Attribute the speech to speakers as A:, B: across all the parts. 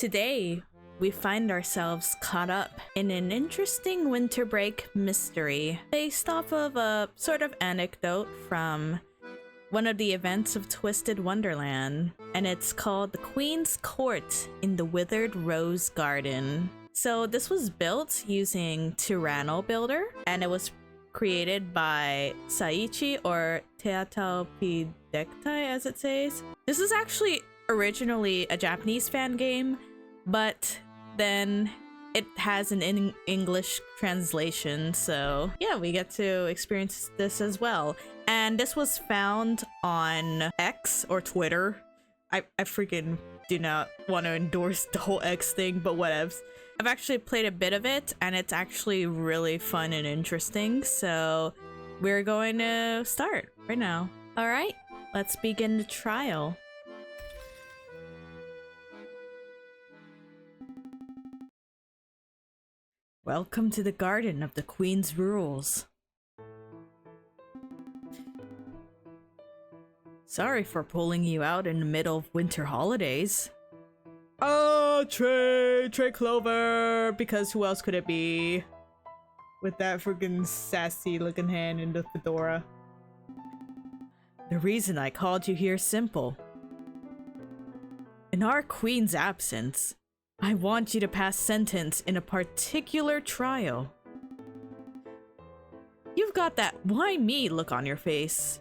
A: Today, we find ourselves caught up in an interesting winter break mystery based off of a sort of anecdote from one of the events of Twisted Wonderland, and it's called The Queen's Court in the Withered Rose Garden. So this was built using TWST, and it was created by Saichi, or TWST as it says. This is actually originally a Japanese fan game, but then it has an English translation, so yeah, we get to experience this as well. And this was found on X or Twitter. I freaking do not want to endorse the whole X thing, but whatevs. I've actually played a bit of it, and it's actually really fun and interesting, so we're going to start right now. Alright, let's begin the trial. Welcome to the Garden of the Queen's Rules. Sorry for pulling you out in the middle of winter holidays. Oh, Trey Clover, because who else could it be? With that freaking sassy looking hand in the fedora. The reason I called you here is simple. In our queen's absence, I want you to pass sentence in a particular trial. You've got that why me look on your face.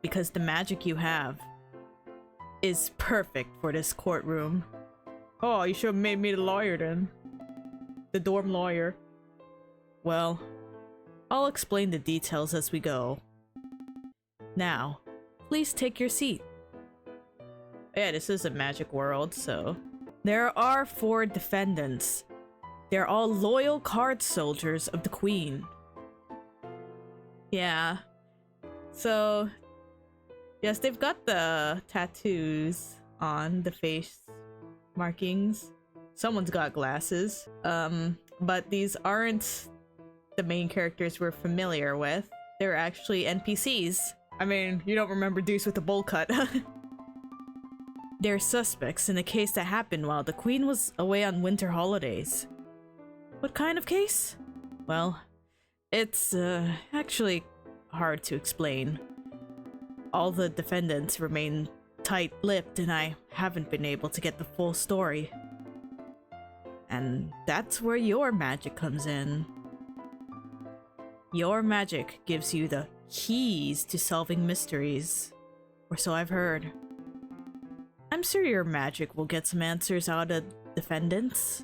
A: Because the magic you have is perfect for this courtroom. Oh, you should have made me the lawyer then. The dorm lawyer. Well, I'll explain the details as we go. Now, please take your seat. Yeah, this is a magic world, so... There are 4 defendants. They're all loyal card soldiers of the Queen. Yeah. So, yes, they've got the tattoos on the face markings. Someone's got glasses. But these aren't the main characters we're familiar with. They're actually NPCs. I mean, you don't remember Deuce with the bowl cut. They're suspects in a case that happened while the Queen was away on winter holidays. What kind of case? Well, it's actually hard to explain. All the defendants remain tight-lipped, and I haven't been able to get the full story. And that's where your magic comes in. Your magic gives you the keys to solving mysteries, or so I've heard. I'm sure your magic will get some answers out of defendants.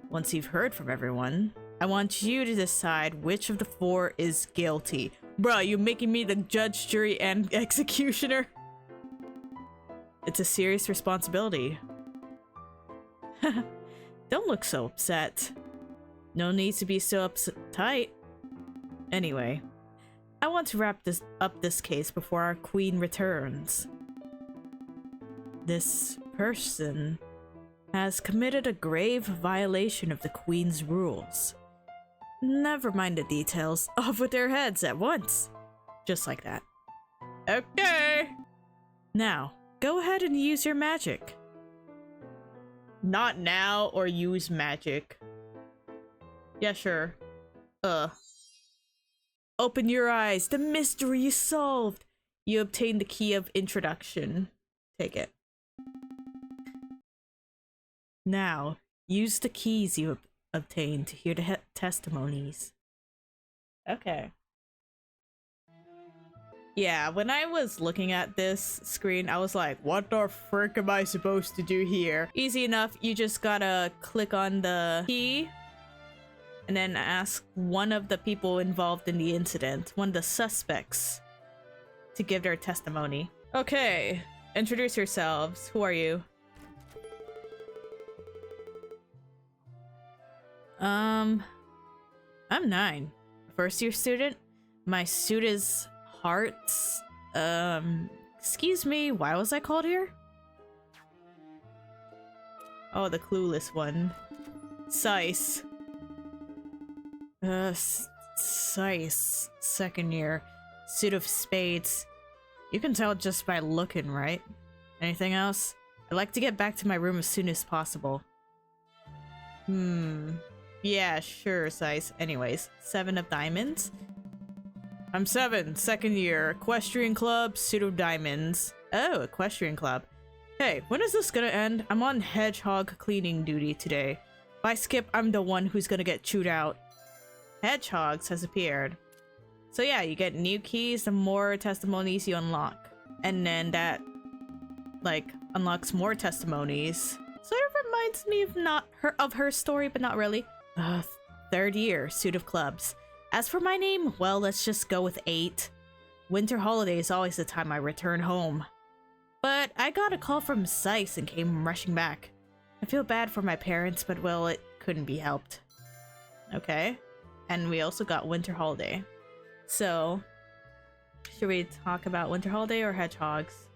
A: Once you've heard from everyone, I want you to decide which of the 4 is guilty. Bruh, you making me the judge, jury, and executioner? It's a serious responsibility. Don't look so upset. No need to be so uptight. Anyway, I want to wrap this case before our queen returns. This person has committed a grave violation of the Queen's rules. Never mind the details. Off with their heads at once. Just like that. Okay. Now, go ahead and use your magic. Not now, or use magic. Yeah, sure. Open your eyes. The mystery is solved. You obtained the key of introduction. Take it. Now, use the keys you obtained to hear the testimonies. Okay. Yeah, when I was looking at this screen, I was like, what the frick am I supposed to do here? Easy enough, you just gotta click on the key and then ask one of the people involved in the incident, one of the suspects, to give their testimony. Okay, introduce yourselves. Who are you? I'm 9. First year student. My suit is hearts. Excuse me, why was I called here? Oh, the clueless one. Saichi. Saichi. Second year. Suit of spades. You can tell just by looking, right? Anything else? I'd like to get back to my room as soon as possible. Yeah, sure, Saichi. Anyways, 7 of diamonds. I'm 7, second year. Equestrian club, pseudo diamonds. Oh, equestrian club. Hey, when is this gonna end? I'm on hedgehog cleaning duty today. If I skip, I'm the one who's gonna get chewed out. Hedgehogs has appeared. So yeah, you get new keys, the more testimonies you unlock. And then that, like, unlocks more testimonies. Sort of reminds me of her story, but not really. Third year, suit of clubs. As for my name, well, let's just go with 8. Winter holiday is always the time I return home. But I got a call from Saichi and came rushing back. I feel bad for my parents, but well, it couldn't be helped. Okay. And we also got winter holiday. So, should we talk about winter holiday or hedgehogs?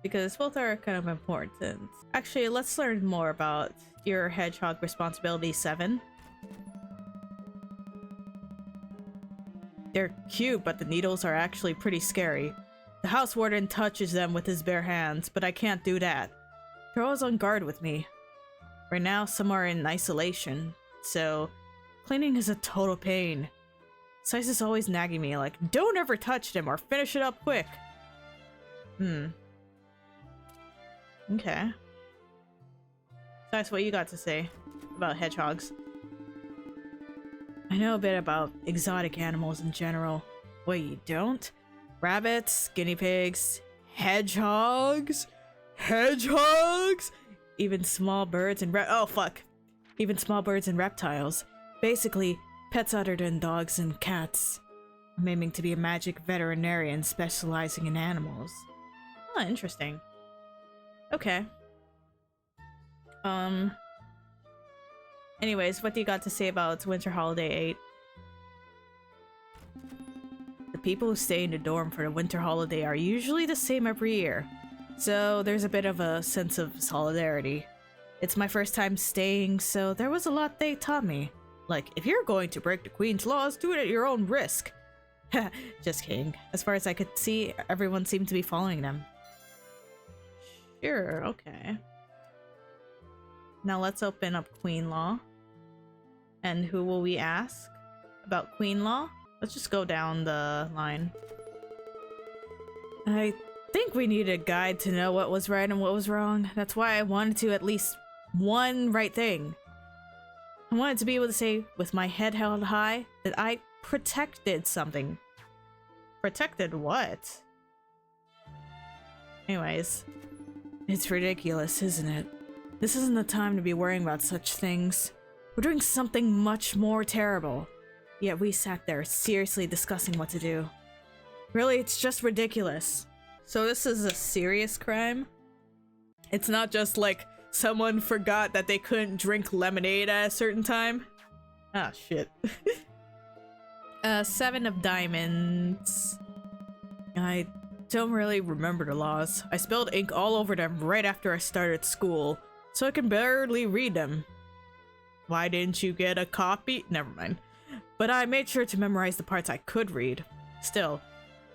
A: Because both are kind of important. Actually, let's learn more about your hedgehog responsibility 7. They're cute, but the needles are actually pretty scary. The housewarden touches them with his bare hands, but I can't do that. They're always on guard with me. Right now, some are in isolation, so cleaning is a total pain. Saichi is always nagging me like, don't ever touch them or finish it up quick. Okay. Saichi, what you got to say about hedgehogs? I know a bit about exotic animals in general. Wait, you don't? Rabbits, guinea pigs, hedgehogs? Hedgehogs? Even small birds and even small birds and reptiles. Basically, pets other than dogs and cats. I'm aiming to be a magic veterinarian specializing in animals. Oh, interesting. Okay. Anyways, what do you got to say about Winter Holiday 8? The people who stay in the dorm for the winter holiday are usually the same every year, so there's a bit of a sense of solidarity. It's my first time staying, so there was a lot they taught me. Like, if you're going to break the Queen's laws, do it at your own risk. Just kidding. As far as I could see, everyone seemed to be following them. Sure, okay. Now let's open up Queen Law. And who will we ask about Queen Law? Let's just go down the line. I think we need a guide to know what was right and what was wrong. That's why I wanted to at least one right thing. I wanted to be able to say, with my head held high, that I protected something. Protected what? Anyways. It's ridiculous, isn't it? This isn't the time to be worrying about such things. We're doing something much more terrible. Yet we sat there seriously discussing what to do. Really, it's just ridiculous. So this is a serious crime? It's not just like someone forgot that they couldn't drink lemonade at a certain time? Ah, shit. 7 of diamonds. I don't really remember the laws. I spilled ink all over them right after I started school, so I can barely read them. Why didn't you get a copy? Never mind. But I made sure to memorize the parts I could read. Still,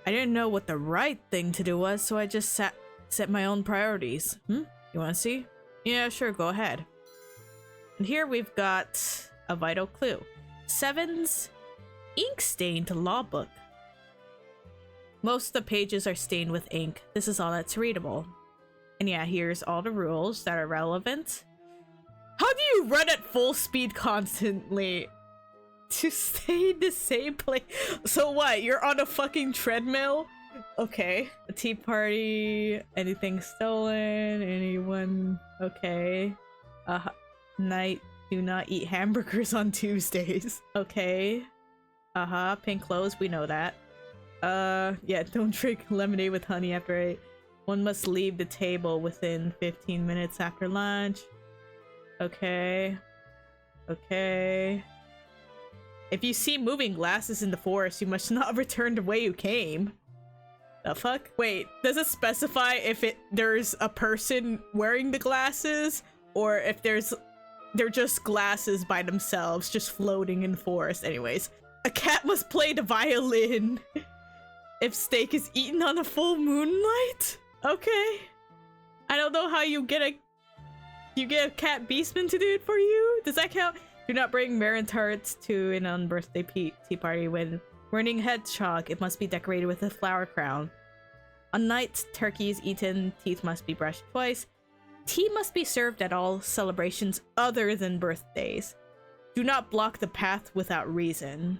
A: I didn't know what the right thing to do was, so I just set my own priorities. You wanna see? Yeah, sure, go ahead. And here we've got a vital clue. 7's ink-stained law book. Most of the pages are stained with ink. This is all that's readable. And yeah, here's all the rules that are relevant. How do you run at full speed constantly to stay in the same place? So what, you're on a fucking treadmill? Okay. A tea party, anything stolen, anyone, okay. Night, do not eat hamburgers on Tuesdays. Okay. Pink clothes, we know that. Yeah, don't drink lemonade with honey after 8. One must leave the table within 15 minutes after lunch. Okay. Okay. If you see moving glasses in the forest, you must not return the way you came. The fuck? Wait, does it specify if there's a person wearing the glasses, or if they're just glasses by themselves, just floating in the forest? Anyways, a cat must play the violin if steak is eaten on a full moonlight? Okay. I don't know how you get a cat beastman to do it for you? Does that count? Do not bring Marin tarts to an unbirthday tea party. When burning hedgehog, it must be decorated with a flower crown. On nights turkey is eaten, teeth must be brushed twice. Tea must be served at all celebrations other than birthdays. Do not block the path without reason.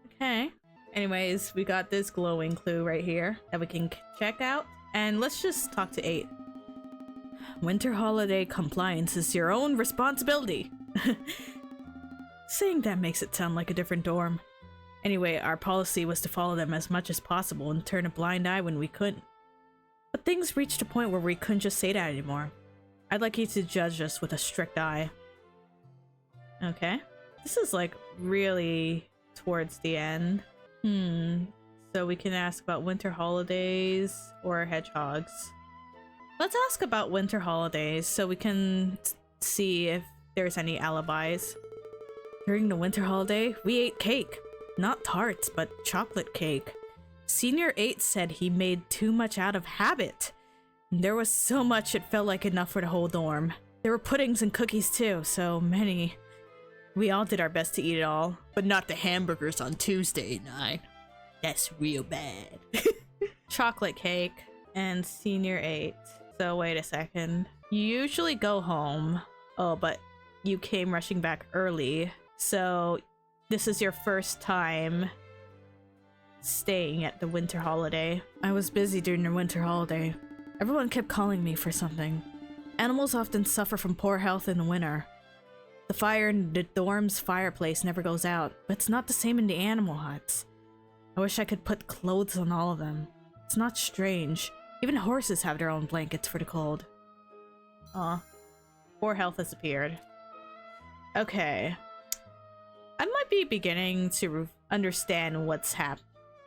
A: Okay. Anyways, we got this glowing clue right here that we can check out. And let's just talk to 8. Winter holiday compliance is your own responsibility. Saying that makes it sound like a different dorm. Anyway, our policy was to follow them as much as possible and turn a blind eye when we couldn't. But things reached a point where we couldn't just say that anymore. I'd like you to judge us with a strict eye. Okay. This is like really towards the end. So we can ask about winter holidays or hedgehogs. Let's ask about winter holidays so we can see if there's any alibis. During the winter holiday, we ate cake. Not tarts, but chocolate cake. Senior 8 said he made too much out of habit. There was so much it felt like enough for the whole dorm. There were puddings and cookies too, so many. We all did our best to eat it all, but not the hamburgers on Tuesday night. That's real bad. Chocolate cake and Senior 8. So wait a second. You usually go home. Oh, but you came rushing back early. So this is your first time staying at the winter holiday. I was busy during the winter holiday. Everyone kept calling me for something. Animals often suffer from poor health in the winter. The fire in the dorm's fireplace never goes out, but it's not the same in the animal huts. I wish I could put clothes on all of them. It's not strange. Even horses have their own blankets for the cold. Aw. Poor health has appeared. Okay. I might be beginning to understand what's happened.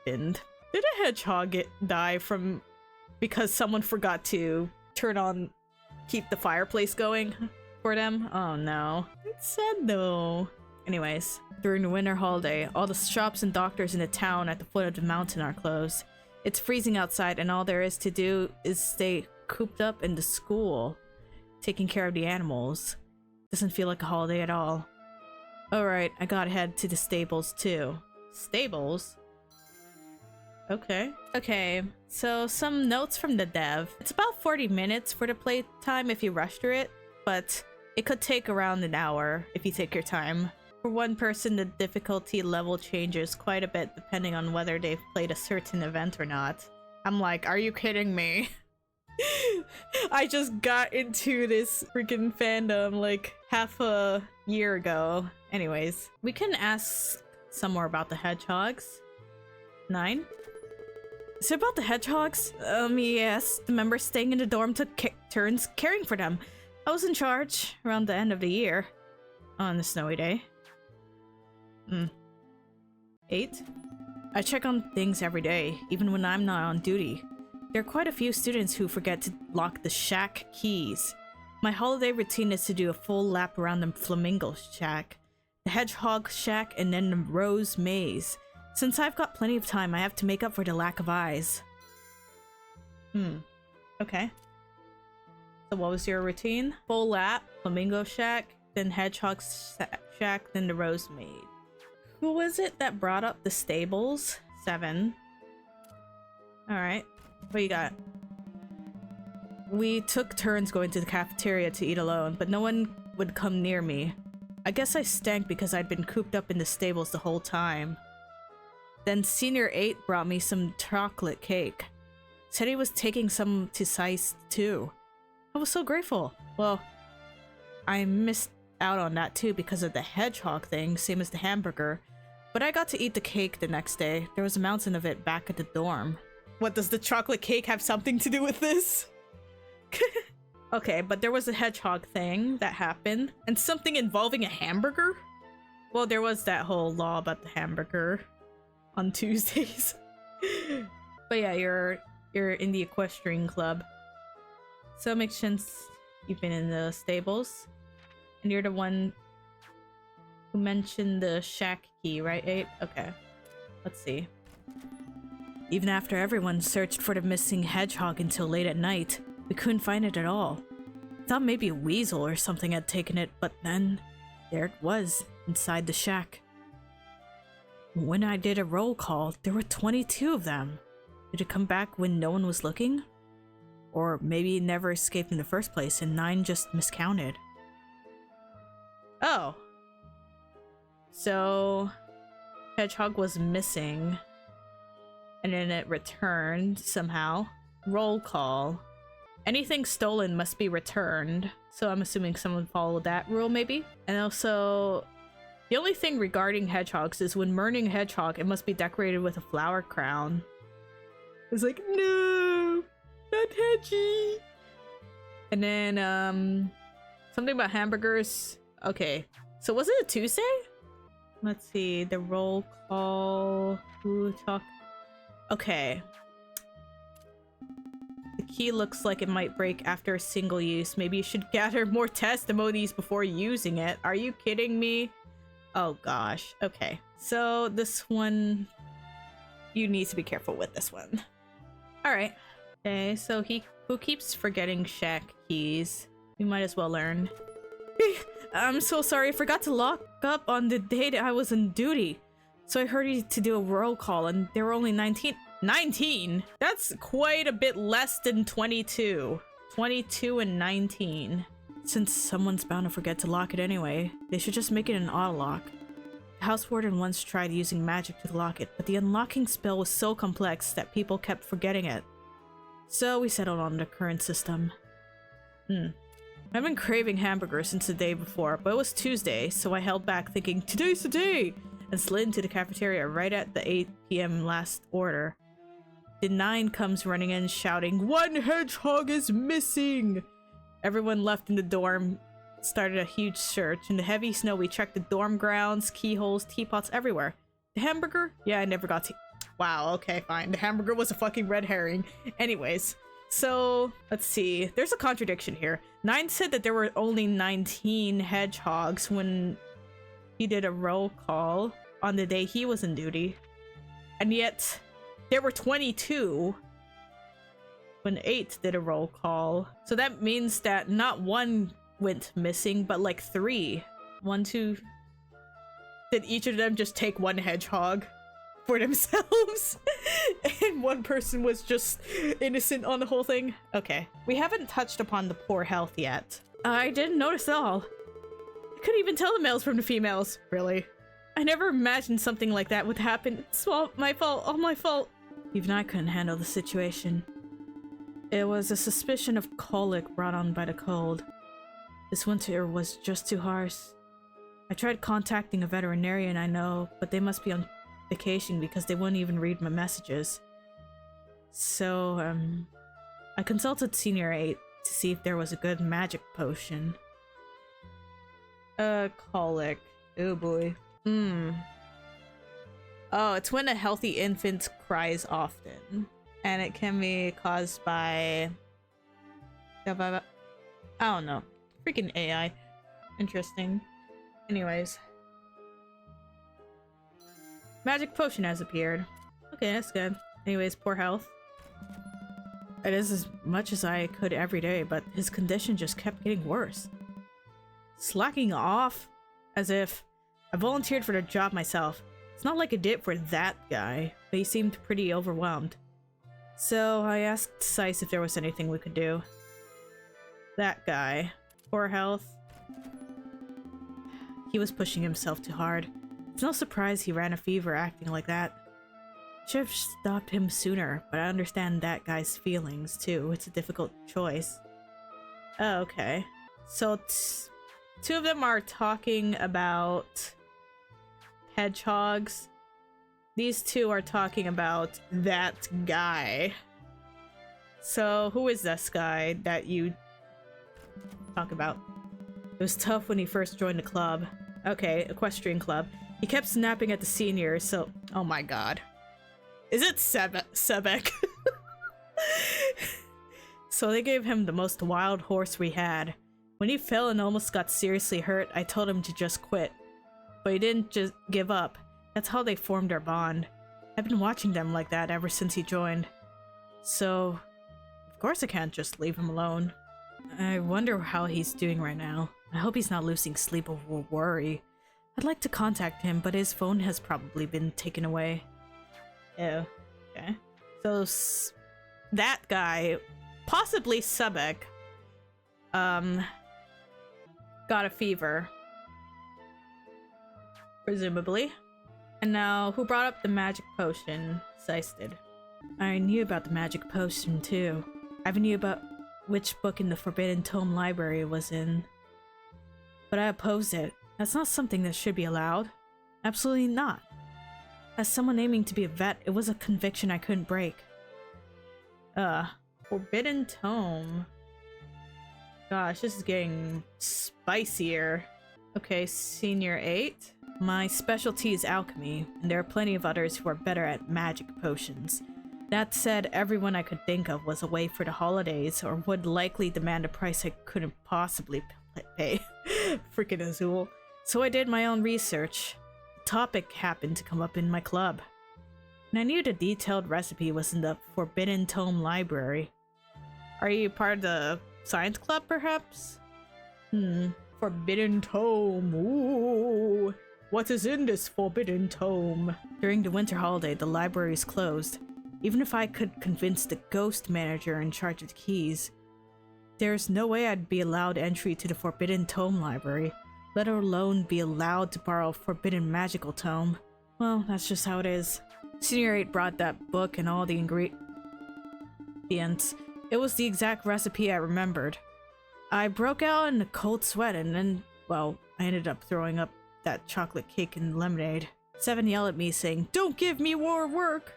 A: Did a hedgehog die because someone forgot to keep the fireplace going for them? Oh no. It's sad though. Anyways, during the winter holiday, all the shops and doctors in the town at the foot of the mountain are closed. It's freezing outside and all there is to do is stay cooped up in the school, taking care of the animals. Doesn't feel like a holiday at all. Alright, I gotta head to the stables too. Stables? Okay, so some notes from the dev. It's about 40 minutes for the playtime if you rush through it, but it could take around an hour if you take your time. For one person, the difficulty level changes quite a bit depending on whether they've played a certain event or not. I'm like, are you kidding me? I just got into this freaking fandom like half a year ago. Anyways, we can ask some more about the hedgehogs. 9? Is it about the hedgehogs? Yes. The members staying in the dorm took turns caring for them. I was in charge around the end of the year. On a snowy day. 8? I check on things every day, even when I'm not on duty. There are quite a few students who forget to lock the shack keys. My holiday routine is to do a full lap around the flamingo shack, the hedgehog shack, and then the rose maze. Since I've got plenty of time, I have to make up for the lack of eyes. Okay. So what was your routine? Full lap, flamingo shack, then hedgehog shack, then the rose maze. Who was it that brought up the stables? 7. Alright. What you got? We took turns going to the cafeteria to eat alone, but no one would come near me. I guess I stank because I'd been cooped up in the stables the whole time. Then Senior 8 brought me some chocolate cake. Said he was taking some to Saichi too. I was so grateful. Well, I missed out on that too because of the hedgehog thing, same as the hamburger. But I got to eat the cake the next day. There was a mountain of it back at the dorm. What, does the chocolate cake have something to do with this? Okay, but there was a hedgehog thing that happened, and something involving a hamburger? Well, there was that whole law about the hamburger on Tuesdays. But yeah, you're in the equestrian club. So it makes sense you've been in the stables. And you're the one who mentioned the shack key, right, 8? Okay. Let's see. Even after everyone searched for the missing hedgehog until late at night, We couldn't find it at all. Thought maybe a weasel or something had taken it, but then there it was, inside the shack. When I did a roll call, there were 22 of them. Did it come back when no one was looking? Or maybe it never escaped in the first place and 9 just miscounted. Oh. So, Hedgehog was missing. And then it returned somehow. Roll call. Anything stolen must be returned. So I'm assuming someone followed that rule maybe? And also, the only thing regarding hedgehogs is when murdering a hedgehog, it must be decorated with a flower crown. It's like, no, not Hedgie. And then, something about hamburgers. Okay, so was it a Tuesday? Let's see, the roll call. Who talk? Okay. The key looks like it might break after a single use. Maybe you should gather more testimonies before using it. Are you kidding me? Oh gosh. Okay. So this one, you need to be careful with this one. Alright. Okay, so who keeps forgetting shack keys? We might as well learn. I'm so sorry, I forgot to lock up on the day that I was on duty. So I hurried to do a roll call and there were only 19. 19? That's quite a bit less than 22. 22 and 19. Since someone's bound to forget to lock it anyway, they should just make it an auto lock. The housewarden once tried using magic to lock it, but the unlocking spell was so complex that people kept forgetting it. So we settled on the current system. I've been craving hamburgers since the day before, but it was Tuesday, so I held back thinking, today's the day! And slid into the cafeteria right at the 8 p.m. last order. The 9 comes running in shouting, "One hedgehog is missing!" Everyone left in the dorm started a huge search. In the heavy snow, we checked the dorm grounds, keyholes, teapots, everywhere. The hamburger? Yeah, I never got to. Wow, okay, fine. The hamburger was a fucking red herring. Anyways, so let's see. There's a contradiction here. 9 said that there were only 19 hedgehogs when he did a roll call on the day he was in duty. And yet, there were 22 when 8 did a roll call. So that means that not 1 went missing, but like 3. 1, 2... Did each of them just take 1 hedgehog for themselves? And 1 person was just innocent on the whole thing? Okay. We haven't touched upon the poor health yet. I didn't notice at all. I couldn't even tell the males from the females. Really? I never imagined something like that would happen. It's all my fault. All my fault. Even I couldn't handle the situation. It was a suspicion of colic brought on by the cold. This winter was just too harsh. I tried contacting a veterinarian I know, but they must be on vacation because they wouldn't even read my messages. So, I consulted Senior 8 to see if there was a good magic potion. Colic. Oh boy. Oh, it's when a healthy infant cries often. And it can be caused by... I don't know. Freaking AI. Interesting. Anyways. Magic potion has appeared. Okay, that's good. Anyways, poor health. It is as much as I could every day, but his condition just kept getting worse. Slacking off? As if I volunteered for the job myself. It's not like I did for that guy, but he seemed pretty overwhelmed. So I asked Saichi if there was anything we could do. That guy. Poor health. He was pushing himself too hard. It's no surprise he ran a fever acting like that. Should have stopped him sooner, but I understand that guy's feelings too. It's a difficult choice. Oh, okay. So 2 of them are talking about hedgehogs. These 2 are talking about that guy. So who is this guy that you talk about? It was tough when he first joined the club. Okay, equestrian club. He kept snapping at the seniors, so... Oh my god. Is it Sebek? So they gave him the most wild horse we had. When he fell and almost got seriously hurt, I told him to just quit. But he didn't just give up. That's how they formed our bond. I've been watching them like that ever since he joined. So, of course I can't just leave him alone. I wonder how he's doing right now. I hope he's not losing sleep over worry. I'd like to contact him, but his phone has probably been taken away. Oh, okay. So, that guy, possibly Sebek, got a fever. Presumably. And now, who brought up the magic potion? Saichi did. I knew about the magic potion too. I even knew about which book in the Forbidden Tome library it was in. But I opposed it. That's not something that should be allowed. Absolutely not. As someone aiming to be a vet, it was a conviction I couldn't break. Forbidden Tome. Gosh, this is getting spicier. Okay, Senior 8. My specialty is alchemy, and there are plenty of others who are better at magic potions. That said, everyone I could think of was away for the holidays, or would likely demand a price I couldn't possibly pay. Freaking Azul. So I did my own research. The topic happened to come up in my club. And I knew the detailed recipe was in the Forbidden Tome library. Are you part of the science club, perhaps? Forbidden Tome, ooh. What is in this Forbidden Tome? During the winter holiday, the library is closed. Even if I could convince the ghost manager in charge of the keys, there's no way I'd be allowed entry to the Forbidden Tome library, let alone be allowed to borrow a forbidden magical tome. Well, that's just how it is. Senior 8 brought that book and all the ingredients. It was the exact recipe I remembered. I broke out in a cold sweat and then, well, I ended up throwing up that chocolate cake and lemonade. 7 yelled at me saying, "Don't give me more work!"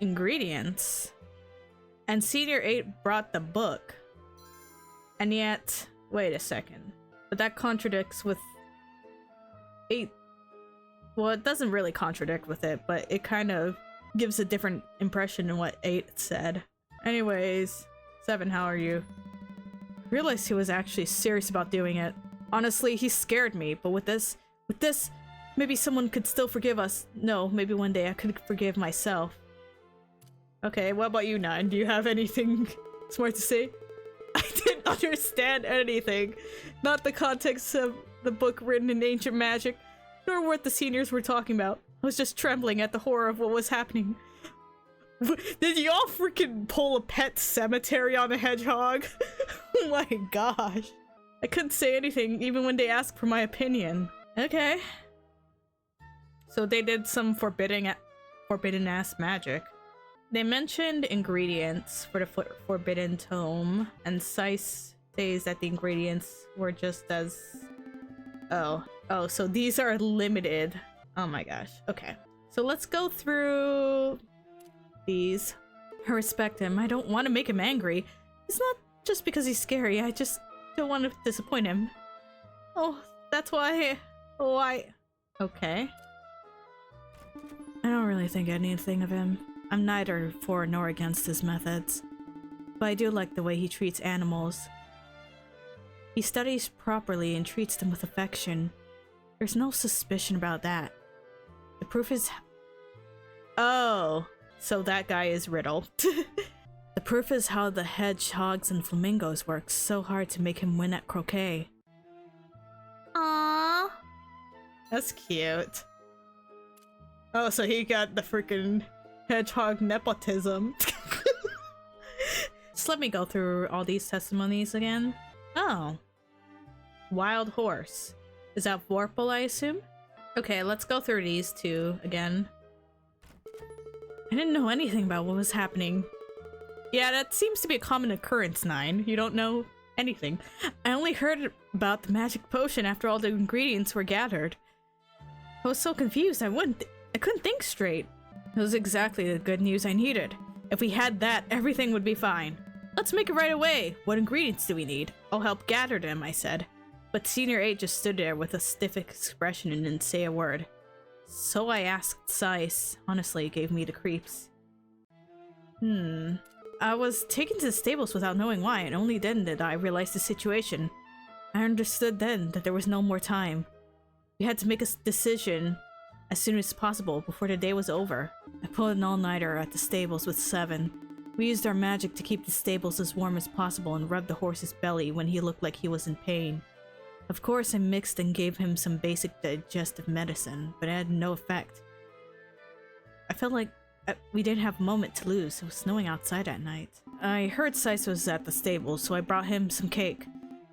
A: Ingredients. And Senior 8 brought the book. And yet, wait a second. But that contradicts with 8. Well, it doesn't really contradict with it, but it kind of gives a different impression than what 8 said. Anyways, 7, how are you? I realized he was actually serious about doing it. Honestly, he scared me, but with this, maybe someone could still forgive us. No, maybe one day I could forgive myself. Okay, what about you, 9? Do you have anything smart to say? I didn't understand anything. Not the context of the book written in ancient magic, nor what the seniors were talking about. I was just trembling at the horror of what was happening. Did y'all freaking pull a pet cemetery on a hedgehog? Oh my gosh. I couldn't say anything even when they asked for my opinion. Okay. So they did some forbidden-ass magic. They mentioned ingredients for the Forbidden Tome, and Saichi says that the ingredients were just as... Oh, so these are limited. Oh my gosh. Okay. So let's go through these. I respect him. I don't want to make him angry. It's not just because he's scary. I just don't want to disappoint him. Oh, that's why... Okay. I don't really think anything of him. I'm neither for nor against his methods, but I do like the way he treats animals. He studies properly and treats them with affection. There's no suspicion about that. The proof is... Oh, so that guy is Riddle. The proof is how the hedgehogs and flamingos work so hard to make him win at croquet. Aww. That's cute. Oh, so he got the freaking hedgehog nepotism. Just let me go through all these testimonies again. Oh. Wild horse. Is that Vorpal, I assume? Okay, let's go through these two again. I didn't know anything about what was happening. Yeah, that seems to be a common occurrence, 9. You don't know anything. I only heard about the magic potion after all the ingredients were gathered. I was so confused, I couldn't think straight. It was exactly the good news I needed. If we had that, everything would be fine. Let's make it right away. What ingredients do we need? I'll help gather them, I said. But Senior 8 just stood there with a stiff expression and didn't say a word. So I asked Saichi. Honestly, it gave me the creeps. I was taken to the stables without knowing why, and only then did I realize the situation. I understood then that there was no more time. We had to make a decision as soon as possible before the day was over. I pulled an all-nighter at the stables with 7. We used our magic to keep the stables as warm as possible and rubbed the horse's belly when he looked like he was in pain. Of course, I mixed and gave him some basic digestive medicine, but it had no effect. I felt like we didn't have a moment to lose. It was snowing outside at night. I heard Saichi was at the stables, so I brought him some cake.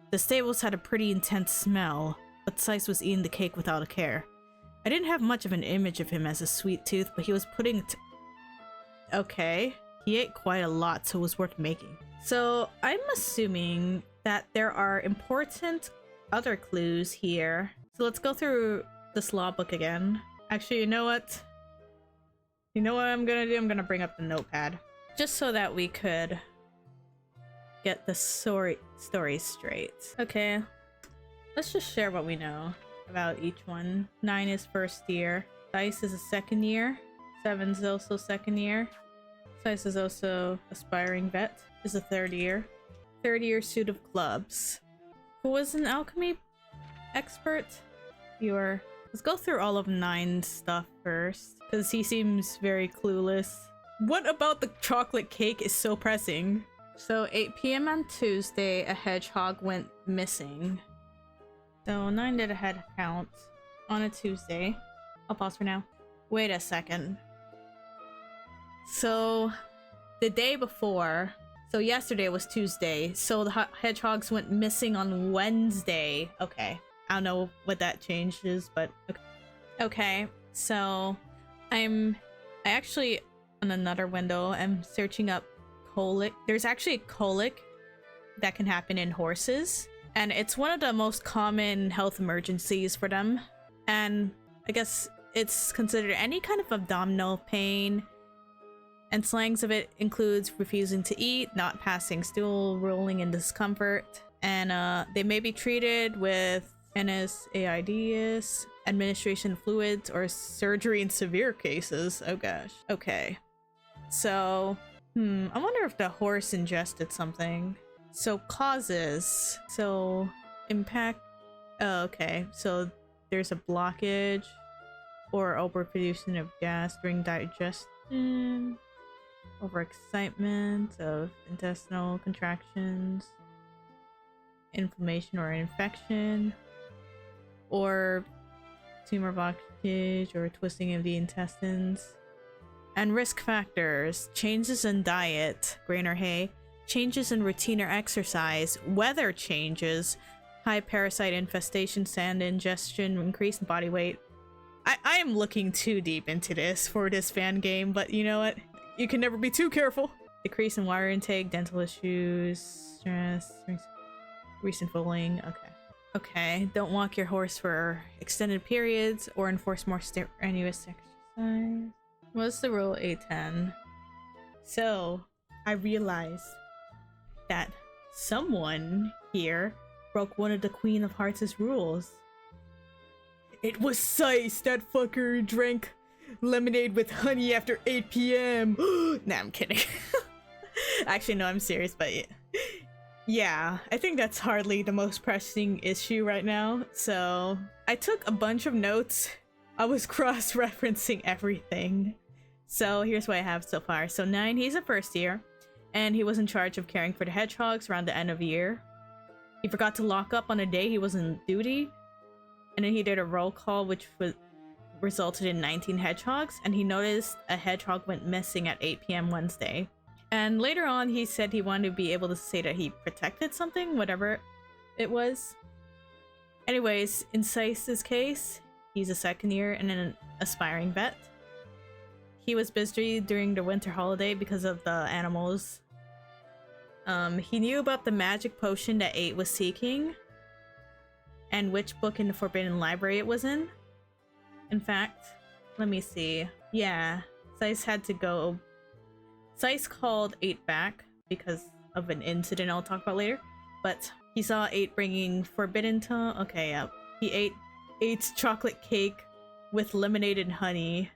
A: The stables had a pretty intense smell, but Saichi was eating the cake without a care. I didn't have much of an image of him as a sweet tooth, but he was putting it. Okay. He ate quite a lot, so it was worth making. So I'm assuming that there are important other clues here. So let's go through this law book again. Actually, you know what? You know what I'm gonna do? I'm gonna bring up the notepad. Just so that we could get the story straight. Okay. Let's just share what we know about each one. 9 is first year. Dice is a second year. 7 is also second year. Saichi is also aspiring vet. Is a third year. Third year suit of clubs. Who was an alchemy expert? Let's go through all of 9's stuff first, because he seems very clueless. What about the chocolate cake is so pressing? So 8 p.m. on Tuesday, a hedgehog went missing. So 9 did a head count on a Tuesday. I'll pause for now. Wait a second. So the day before, so yesterday was Tuesday, so the hedgehogs went missing on Wednesday. Okay, I don't know what that changes, but okay. Okay, so I actually, on another window, I'm searching up colic. There's actually a colic that can happen in horses, and it's one of the most common health emergencies for them. And I guess it's considered any kind of abdominal pain, and slangs of it includes refusing to eat, not passing stool, rolling in discomfort, and they may be treated with NSAIDs, administration of fluids, or surgery in severe cases. Oh gosh. Okay. So, I wonder if the horse ingested something. So causes. So impact. Oh, okay. So there's a blockage or overproduction of gas during digestion, overexcitement of intestinal contractions, inflammation or infection, or tumor blockage or twisting of the intestines. And risk factors: changes in diet, grain or hay, changes in routine or exercise, weather changes, high parasite infestation, sand ingestion, increase in body weight. I am looking too deep into this for this fan game, but you know what? You can never be too careful. Decrease in water intake, dental issues, stress, recent bullying. Okay. Okay, don't walk your horse for extended periods or enforce more strenuous exercise. What's the rule A10? So, I realized that someone here broke one of the Queen of Hearts' rules. It was Saichi. That fucker drank lemonade with honey after 8 p.m. Nah, I'm kidding. Actually, no, I'm serious, but yeah, I think that's hardly the most pressing issue right now. So I took a bunch of notes. I was cross-referencing everything. So here's what I have so far. So 9, he's a first year, and he was in charge of caring for the hedgehogs around the end of the year. He forgot to lock up on a day he was on duty, and then he did a roll call, which resulted in 19 hedgehogs, and he noticed a hedgehog went missing at 8 p.m. Wednesday. And later on, he said he wanted to be able to say that he protected something, whatever it was. Anyways, in Saichi's case, he's a second year and an aspiring vet. He was busy during the winter holiday because of the animals. He knew about the magic potion that 8 was seeking, and which book in the Forbidden Library it was in. In fact, let me see. Yeah, Saichi had to go. Saichi called 8 back because of an incident I'll talk about later, but he saw 8 bringing forbidden to. Okay, yeah. He ate 8's chocolate cake with lemonade and honey,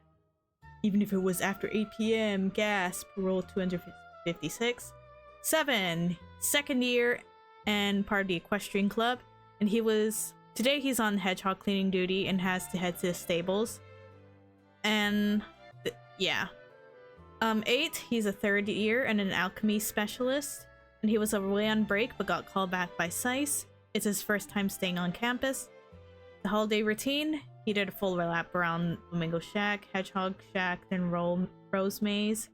A: even if it was after 8 p.m. Gasp. Rule 256. 7, second year and part of the equestrian club, and today he's on hedgehog cleaning duty and has to head to the stables. And yeah, 8, he's a 3rd year and an alchemy specialist, and he was away on break but got called back by Saichi. It's his first time staying on campus. The holiday routine, he did a full lap around Flamingo Shack, Hedgehog Shack, then Rose Maze.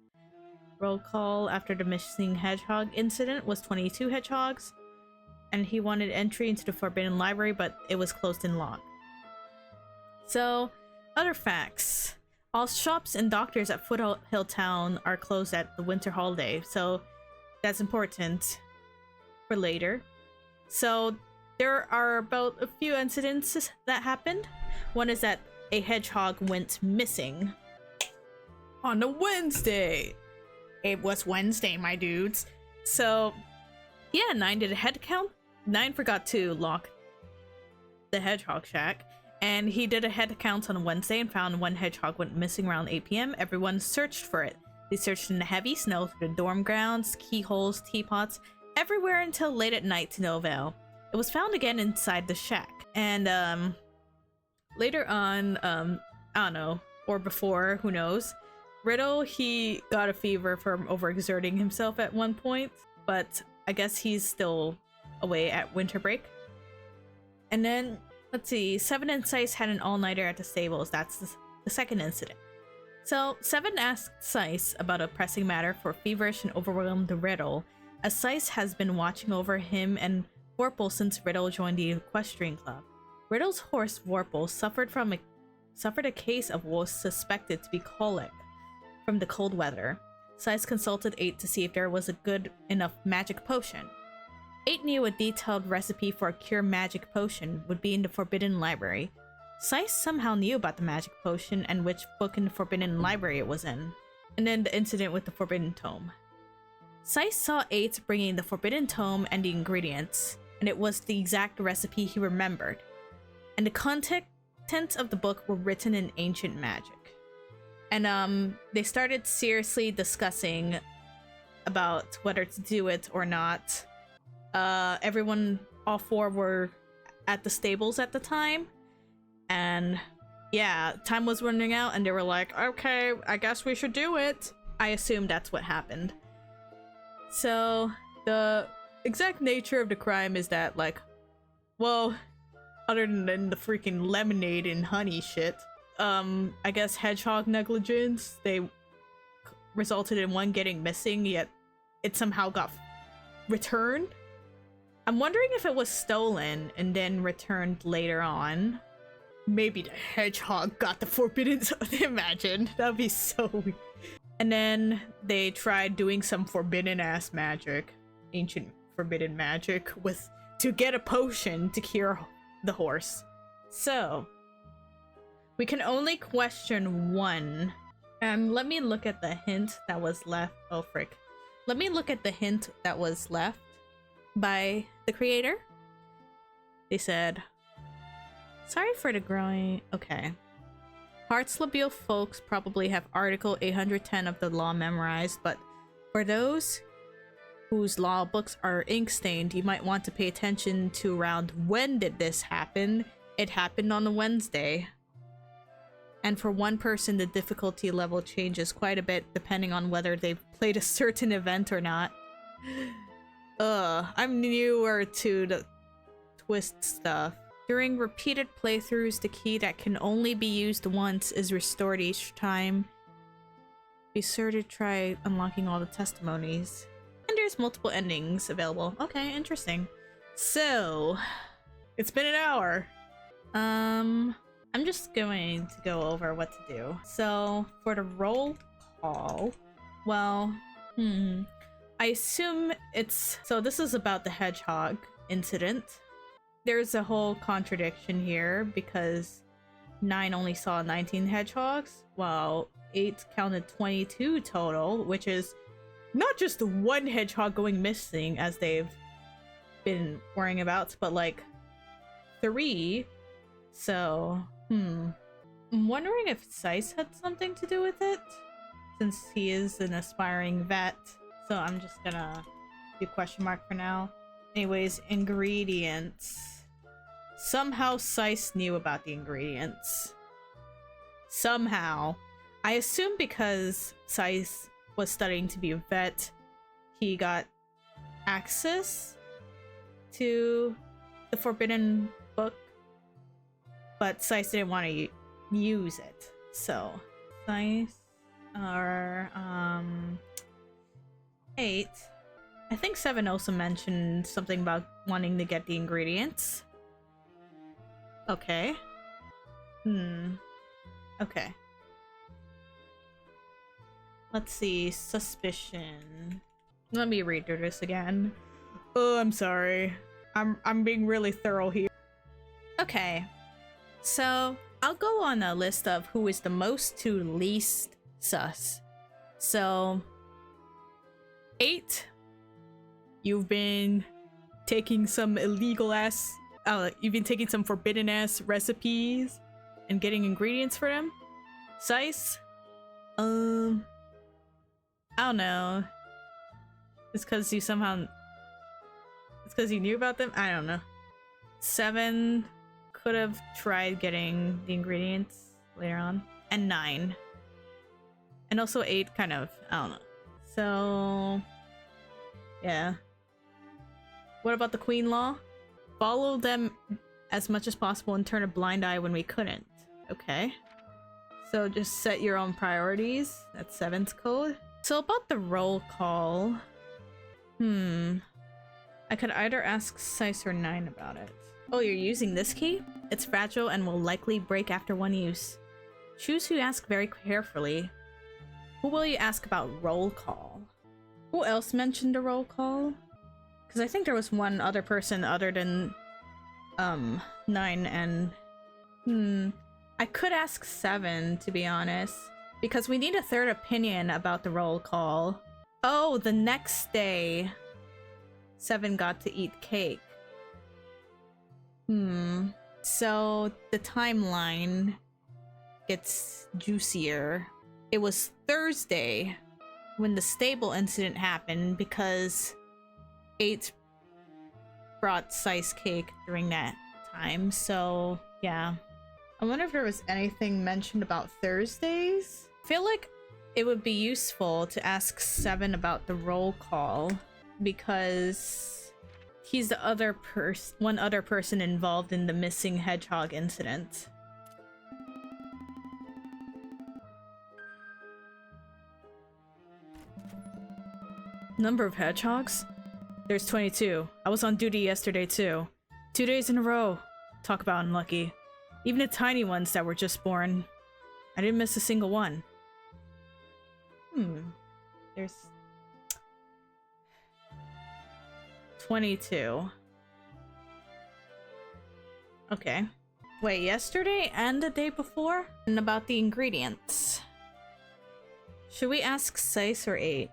A: Roll call after the missing hedgehog incident was 22 hedgehogs, and he wanted entry into the Forbidden Library, but it was closed and locked. So, other facts. All shops and doctors at Foothill Town are closed at the winter holiday, so that's important for later. So, there are about a few incidents that happened. One is that a hedgehog went missing on a Wednesday. It was Wednesday, my dudes. So, yeah, 9 did a head count. 9 forgot to lock the hedgehog shack, and he did a head count on Wednesday and found one hedgehog went missing around 8 p.m. Everyone searched for it. They searched in the heavy snow through the dorm grounds, keyholes, teapots, everywhere until late at night to no avail. It was found again inside the shack, and later on, I don't know, or before, who knows, Riddle, he got a fever from overexerting himself at one point, but I guess he's still away at winter break. And then, let's see, 7 and Saichi had an all-nighter at the stables. That's the second incident. So, 7 asked Saichi about a pressing matter for feverish and overwhelmed Riddle, as Saichi has been watching over him and Vorpal since Riddle joined the equestrian club. Riddle's horse Vorpal suffered a case of what was suspected to be colic from the cold weather. Saichi consulted 8 to see if there was a good enough magic potion. 8 knew a detailed recipe for a cure magic potion would be in the Forbidden Library. Saichi somehow knew about the magic potion and which book in the Forbidden Library it was in. And then the incident with the Forbidden Tome. Saichi saw 8 bringing the Forbidden Tome and the ingredients, and it was the exact recipe he remembered. And the contents of the book were written in ancient magic. And they started seriously discussing about whether to do it or not. Everyone, all 4 were at the stables at the time, and yeah, time was running out and they were like, okay, I guess we should do it. I assume that's what happened. So the exact nature of the crime is that, like, well, other than the freaking lemonade and honey shit, I guess hedgehog negligence, they resulted in one getting missing, yet it somehow got returned. I'm wondering if it was stolen and then returned later on. Maybe the hedgehog got the forbidden. Imagine, that'd be so weird. And then they tried doing some forbidden ass magic, ancient forbidden magic, to get a potion to cure the horse. So we can only question 1. And let me look at the hint that was left. Oh frick. Let me look at the hint that was left by the creator. They said, sorry for the growing. Okay. Heartslabyul folks probably have Article 810 of the law memorized, but for those whose law books are ink-stained, you might want to pay attention to around when did this happen. It happened on a Wednesday. And for one person, the difficulty level changes quite a bit depending on whether they've played a certain event or not. I'm newer to the twist stuff. During repeated playthroughs, the key that can only be used once is restored each time. Be sure to try unlocking all the testimonies. And there's multiple endings available. Okay, interesting. So, it's been an hour. I'm just going to go over what to do. So, for the roll call, well, I assume it's... So this is about the hedgehog incident. There's a whole contradiction here because 9 only saw 19 hedgehogs, while 8 counted 22 total, which is not just one hedgehog going missing as they've been worrying about, but like 3. So, I'm wondering if Saichi had something to do with it, since he is an aspiring vet. So I'm just gonna do question mark for now. Anyways, ingredients. Somehow Saichi knew about the ingredients. Somehow. I assume because Saichi was studying to be a vet, he got access to the forbidden book, but Saichi didn't want to use it. So Saichi are 8. I think 7 also mentioned something about wanting to get the ingredients. Okay. Okay. Let's see. Suspicion. Let me read through this again. Oh, I'm sorry. I'm being really thorough here. Okay. So, I'll go on a list of who is the most to least sus. So, 8. You've been taking some illegal ass... you've been taking some forbidden ass recipes and getting ingredients for them. Saichi? I don't know. It's because you somehow... It's because you knew about them? I don't know. 7 could have tried getting the ingredients later on. And 9. And also 8 kind of... I don't know. So... yeah. What about the Queen Law? Follow them as much as possible and turn a blind eye when we couldn't. Okay. So just set your own priorities. That's 7's code. So about the roll call... I could either ask Saichi or 9 about it. Oh, you're using this key? It's fragile and will likely break after one use. Choose who you ask very carefully. Who will you ask about roll call? Who else mentioned a roll call? Because I think there was one other person other than 9 and... I could ask 7, to be honest. Because we need a third opinion about the roll call. Oh, the next day... 7 got to eat cake. So the timeline gets juicier. It was Thursday when the stable incident happened because 8 brought Saichi cake during that time. So yeah. I wonder if there was anything mentioned about Thursdays? I feel like it would be useful to ask 7 about the roll call because he's the one other person involved in the missing hedgehog incident. Number of hedgehogs? There's 22. I was on duty yesterday too. 2 days in a row. Talk about unlucky. Even the tiny ones that were just born. I didn't miss a single one. There's 22. Okay. Wait, yesterday and the day before? And about the ingredients. Should we ask Saichi or 8?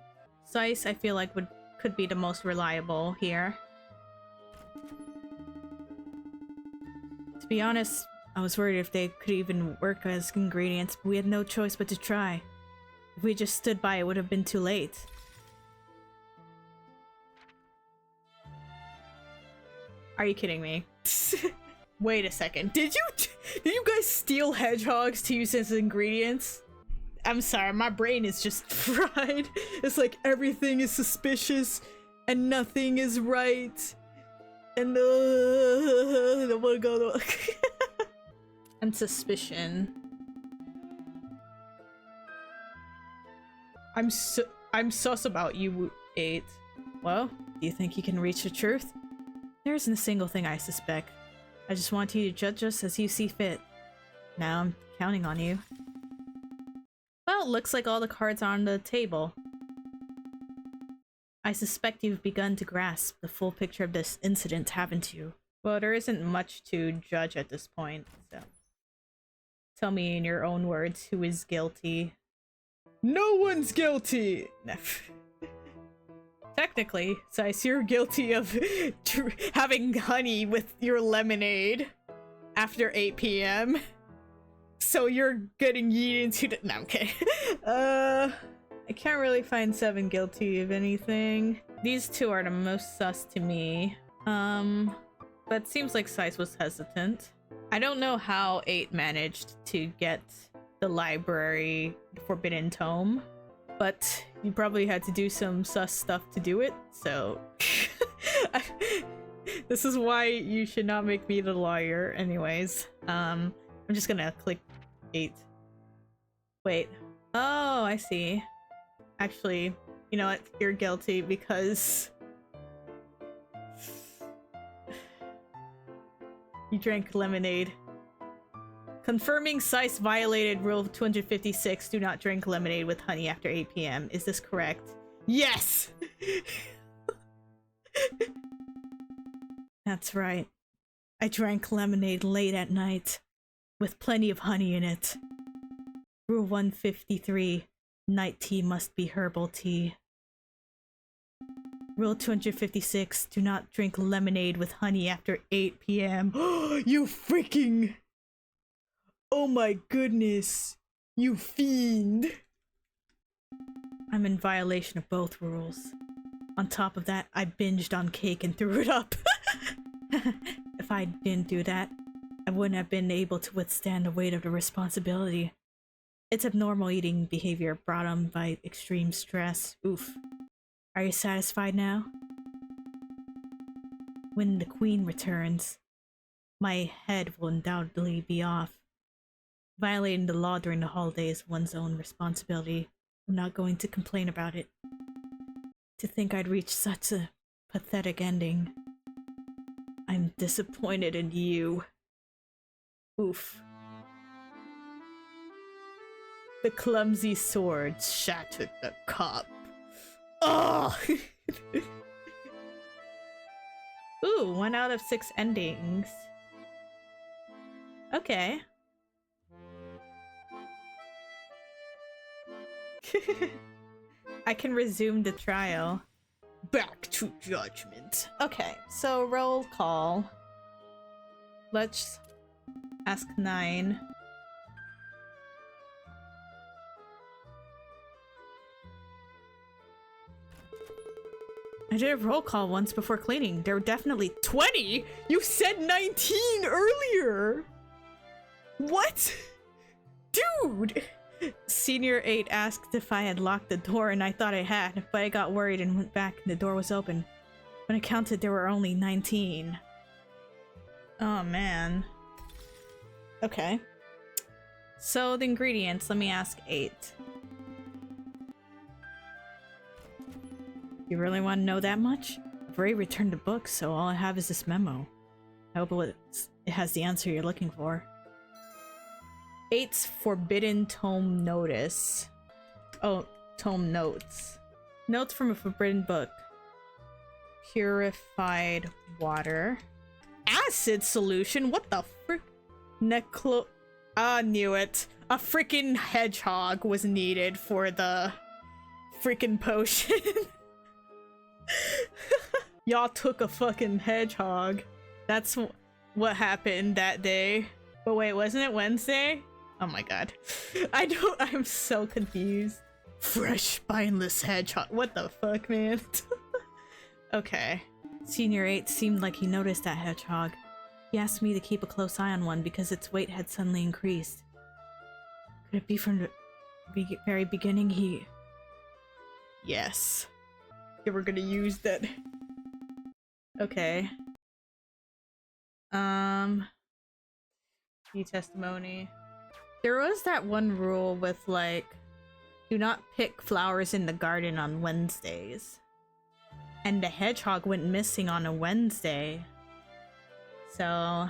A: Saichi, I feel like could be the most reliable here. To be honest, I was worried if they could even work as ingredients, but we had no choice but to try. If we just stood by, it would have been too late. Are you kidding me? Wait a second. Did you guys steal hedgehogs to use as ingredients? I'm sorry, my brain is just fried. It's like everything is suspicious and nothing is right. And I don't wanna go to and suspicion. I'm sus about you, 8. Well, do you think you can reach the truth? There isn't a single thing I suspect. I just want you to judge us as you see fit. Now I'm counting on you. Well, looks like all the cards are on the table. I suspect you've begun to grasp the full picture of this incident, haven't you? Well, there isn't much to judge at this point, so... Tell me in your own words who is guilty. No one's guilty! Technically, Saichi, you're guilty of having honey with your lemonade after 8 p.m. So you're getting yeeted into the- no, I'm kidding. I can't really find 7 guilty of anything. These 2 are the most sus to me. But it seems like Saichi was hesitant. I don't know how 8 managed to get the library forbidden tome, but you probably had to do some sus stuff to do it, so this is why you should not make me the lawyer. Anyways, I'm just gonna click 8. Wait. Oh, I see. Actually, you know what? You're guilty because you drank lemonade. Confirming Saichi violated Rule 256, do not drink lemonade with honey after 8 p.m. Is this correct? Yes! That's right. I drank lemonade late at night, with plenty of honey in it. Rule 153, night tea must be herbal tea. Rule 256, do not drink lemonade with honey after 8 p.m. You freaking... Oh my goodness, you fiend! I'm in violation of both rules. On top of that, I binged on cake and threw it up. If I didn't do that, I wouldn't have been able to withstand the weight of the responsibility. It's abnormal eating behavior brought on by extreme stress. Oof. Are you satisfied now? When the queen returns, my head will undoubtedly be off. Violating the law during the holiday is one's own responsibility. I'm not going to complain about it. To think I'd reached such a pathetic ending. I'm disappointed in you. Oof. The clumsy sword shattered the cup. Oh! Ooh, 1 out of 6 endings. Okay. I can resume the trial. Back to judgment. Okay, so roll call. Let's ask 9. I did a roll call once before cleaning. There were definitely 20? You said 19 earlier! What? Dude! Senior 8 asked if I had locked the door and I thought I had, but I got worried and went back and the door was open. When I counted, there were only 19. Oh man. Okay. So the ingredients, let me ask 8. You really want to know that much? I've already returned the book, so all I have is this memo. I hope it has the answer you're looking for. 8's Forbidden Tome Notice. Oh, Tome Notes. Notes from a forbidden book. Purified water. Acid solution? What the frick? Knew it. A freaking hedgehog was needed for the freaking potion. Y'all took a fucking hedgehog. That's what happened that day. But wait, wasn't it Wednesday? Oh my god. I'm so confused. Fresh spineless hedgehog. What the fuck, man? Okay. Senior 8 seemed like he noticed that hedgehog. He asked me to keep a close eye on one because its weight had suddenly increased. Could it be from the very beginning he... Yes. Yeah, we're gonna use that. Okay. Key testimony. There was that one rule with like, do not pick flowers in the garden on Wednesdays. And the hedgehog went missing on a Wednesday. So,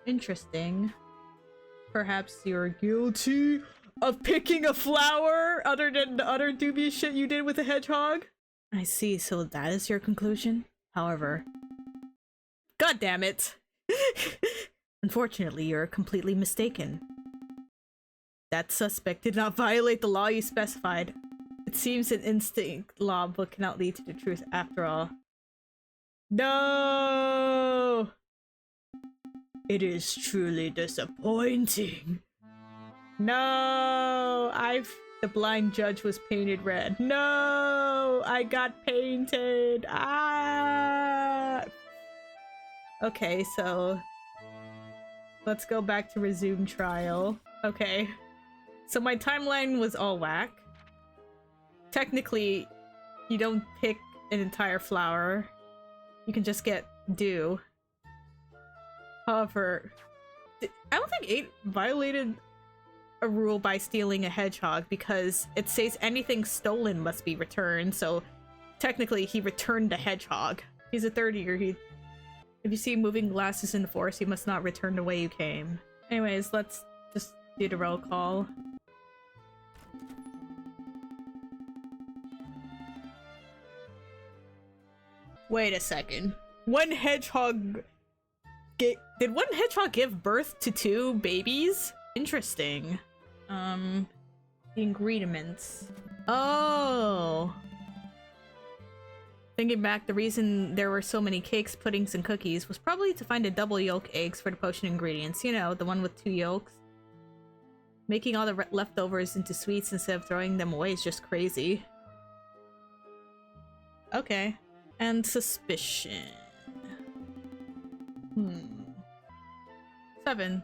A: interesting. Perhaps you're guilty of picking a flower other than the other dubious shit you did with the hedgehog? I see, so that is your conclusion? However... God damn it! Unfortunately, you're completely mistaken. That suspect did not violate the law you specified. It seems an instinct law book cannot lead to the truth after all. No! It is truly disappointing. No! The blind judge was painted red. No! I got painted! Ah! Okay, so... let's go back to resume trial. Okay. So my timeline was all whack. Technically, you don't pick an entire flower. You can just get dew. However, I don't think 8 violated a rule by stealing a hedgehog because it says anything stolen must be returned, so technically he returned the hedgehog. He's a third year. If you see moving glasses in the forest, you must not return the way you came. Anyways, let's just do the roll call. Wait a second. One hedgehog... Did one hedgehog give birth to 2 babies? Interesting. The ingredients. Oh! Thinking back, the reason there were so many cakes, puddings, and cookies was probably to find a double yolk eggs for the potion ingredients. You know, the one with 2 yolks. Making all the leftovers into sweets instead of throwing them away is just crazy. Okay. And suspicion. 7.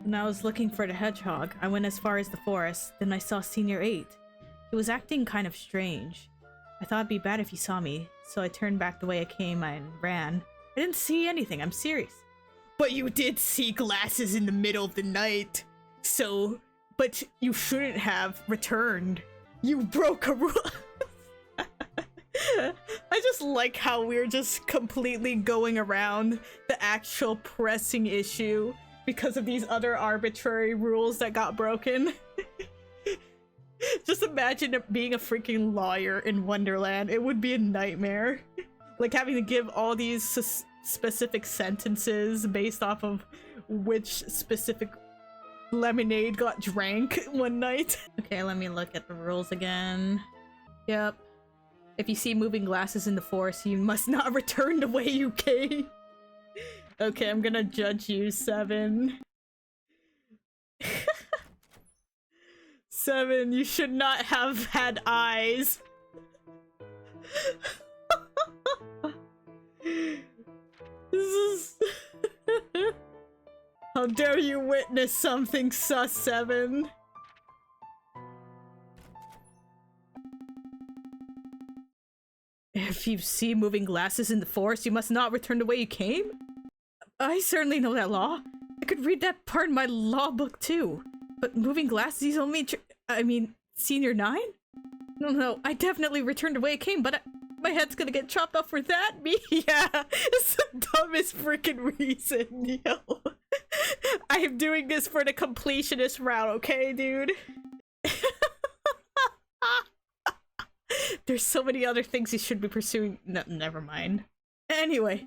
A: When I was looking for the hedgehog, I went as far as the forest, then I saw Senior 8. He was acting kind of strange. I thought it'd be bad if he saw me, so I turned back the way I came and ran. I didn't see anything, I'm serious. But you did see glasses in the middle of the night. So, but you shouldn't have returned. You broke a rule. I just like how we're just completely going around the actual pressing issue because of these other arbitrary rules that got broken. Just imagine it being a freaking lawyer in Wonderland. It would be a nightmare. Like having to give all these specific sentences based off of which specific lemonade got drank one night. Okay, let me look at the rules again. Yep. If you see moving glasses in the forest, you must not return the way you came. Okay, I'm gonna judge you, 7. 7, you should not have had eyes. This is... How dare you witness something sus, 7? If you see moving glasses in the forest, you must not return the way you came? I certainly know that law. I could read that part in my law book too. But moving glasses is only I mean, Senior 9? No, I definitely returned the way it came, but my head's gonna get chopped off for that? Yeah, it's the dumbest freaking reason, yo. I am doing this for the completionist route, okay, dude? There's so many other things you should be pursuing. No, never mind. Anyway,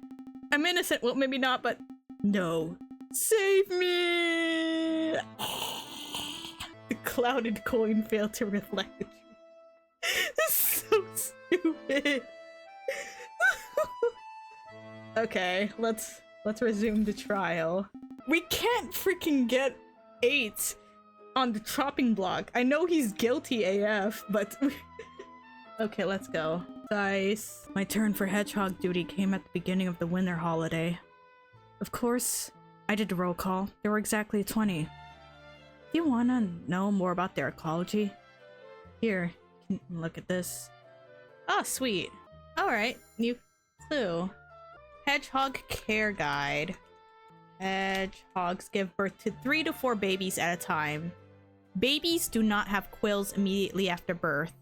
A: I'm innocent. Well, maybe not, but no. Save me! The clouded coin failed to reflect the truth. This is so stupid. Okay, let's resume the trial. We can't freaking get 8 on the chopping block. I know he's guilty AF, but okay, let's go. Dice. My turn for hedgehog duty came at the beginning of the winter holiday. Of course, I did the roll call. There were exactly 20. Do you wanna know more about their ecology? Here, you can look at this. Oh, sweet. Alright, new clue. Hedgehog care guide. Hedgehogs give birth to 3 to 4 babies at a time. Babies do not have quills immediately after birth.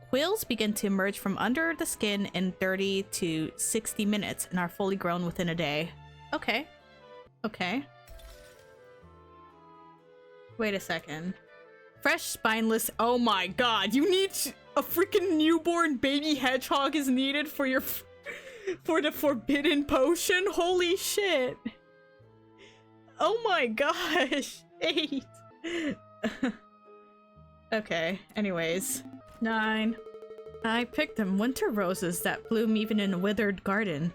A: Quills begin to emerge from under the skin in 30 to 60 minutes and are fully grown within a day. Okay. Okay. Wait a second. Fresh, spineless. Oh my god, you need a freaking newborn baby hedgehog is needed for your for the forbidden potion? Holy shit. Oh my gosh. 8. Okay, anyways. 9. I picked them winter roses that bloom even in a withered garden.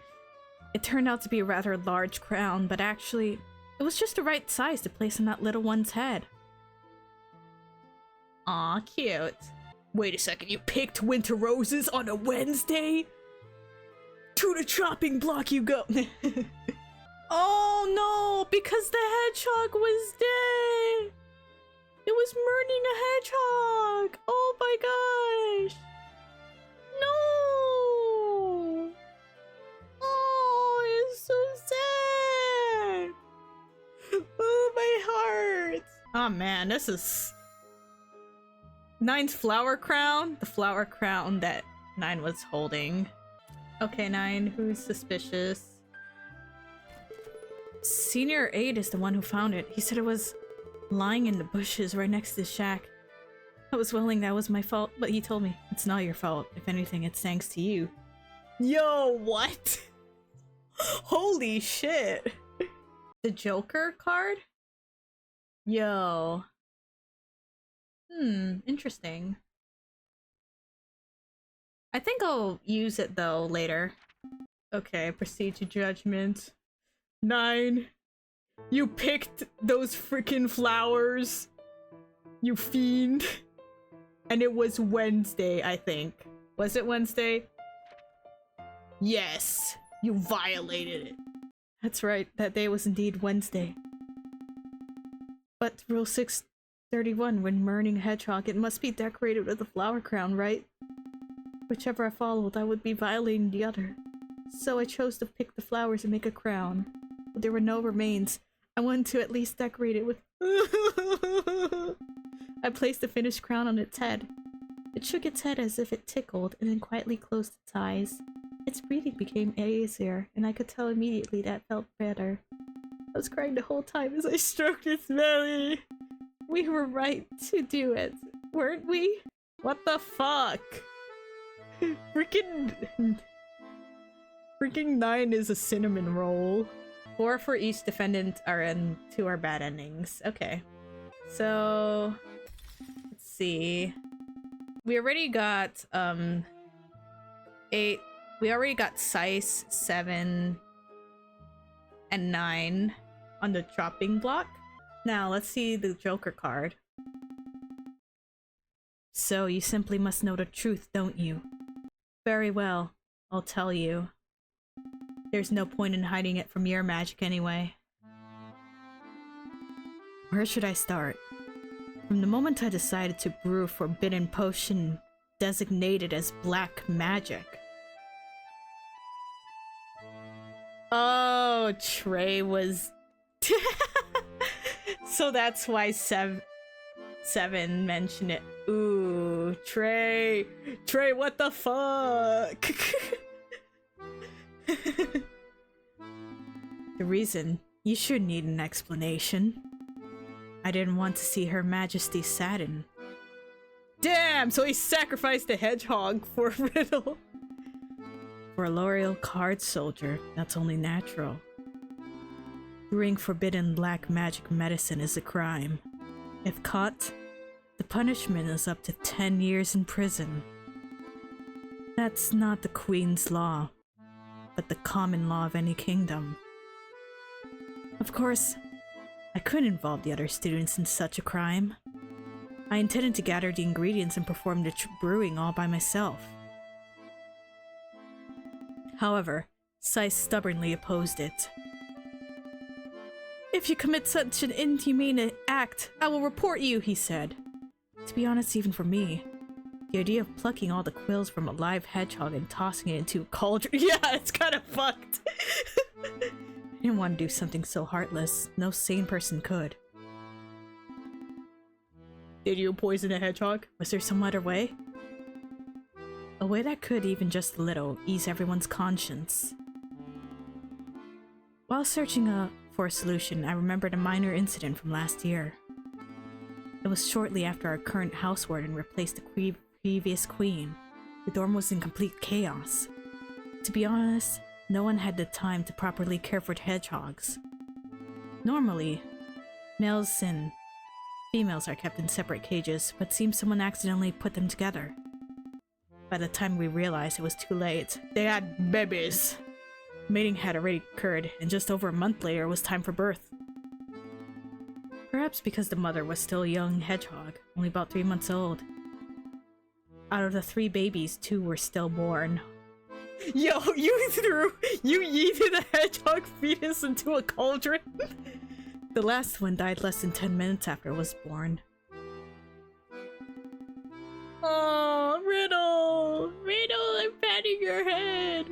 A: It turned out to be a rather large crown, but actually, it was just the right size to place on that little one's head. Aw, cute. Wait a second, you picked winter roses on a Wednesday? To the chopping block you go! Oh no, because the hedgehog was dead. It was murdering a hedgehog. Oh my gosh. No. Oh, it's so sad. Oh, my heart. Oh man, this is Nine's flower crown. The flower crown that Nine was holding. Okay, Nine, who's suspicious? Senior 8 is the one who found it. He said it was lying in the bushes right next to the shack. I was willing that was my fault, but he told me it's not your fault. If anything, it's thanks to you. Yo, what? Holy shit. The Joker card? Yo. Interesting. I think I'll use it though later. Okay, proceed to judgment. 9. You picked those freaking flowers. You fiend. And it was Wednesday, I think. Was it Wednesday? Yes. You violated it. That's right. That day was indeed Wednesday. But Rule 631, when murdering a hedgehog, it must be decorated with a flower crown, right? Whichever I followed, I would be violating the other. So I chose to pick the flowers and make a crown. But there were no remains. I wanted to at least decorate it with... I placed the finished crown on its head. It shook its head as if it tickled, and then quietly closed its eyes. Its breathing became easier, and I could tell immediately that felt better. I was crying the whole time as I stroked its belly. We were right to do it, weren't we? What the fuck? Freaking 9 is a cinnamon roll. 4 for each defendant are and 2 are bad endings. Okay. So let's see. We already got 8. We already got Saichi 7 and 9 on the chopping block. Now let's see the Joker card. So you simply must know the truth, don't you? Very well, I'll tell you. There's no point in hiding it from your magic anyway. Where should I start? From the moment I decided to brew a forbidden potion designated as black magic. Oh, Trey was... So that's why 7 mentioned it. Ooh, Trey, what the fuck? The reason, you should need an explanation. I didn't want to see Her Majesty sadden. Damn, so he sacrificed a hedgehog for a riddle. For a loyal card soldier, that's only natural. Brewing forbidden black magic medicine is a crime. If caught, the punishment is up to 10 years in prison. That's not the Queen's law, but the common law of any kingdom. Of course, I couldn't involve the other students in such a crime. I intended to gather the ingredients and perform the brewing all by myself. However, Saichi stubbornly opposed it. If you commit such an inhumane act, I will report you, he said. To be honest, even for me, the idea of plucking all the quills from a live hedgehog and tossing it into a cauldron— yeah, it's kind of fucked. I didn't want to do something so heartless. No sane person could. Did you poison a hedgehog? Was there some other way? A way that could, even just a little, ease everyone's conscience. While searching for a solution, I remembered a minor incident from last year. It was shortly after our current housewarden replaced the previous queen. The dorm was in complete chaos. To be honest, no one had the time to properly care for hedgehogs. Normally, males and females are kept in separate cages, but seems someone accidentally put them together. By the time we realized, it was too late. They had babies. Mating had already occurred, and just over a month later it was time for birth. Perhaps because the mother was still a young hedgehog, only about 3 months old. Out of the 3 babies, 2 were stillborn. Yo, you yeeted a hedgehog fetus into a cauldron? The last one died less than 10 minutes after it was born. Oh, Riddle! Riddle, I'm patting your head!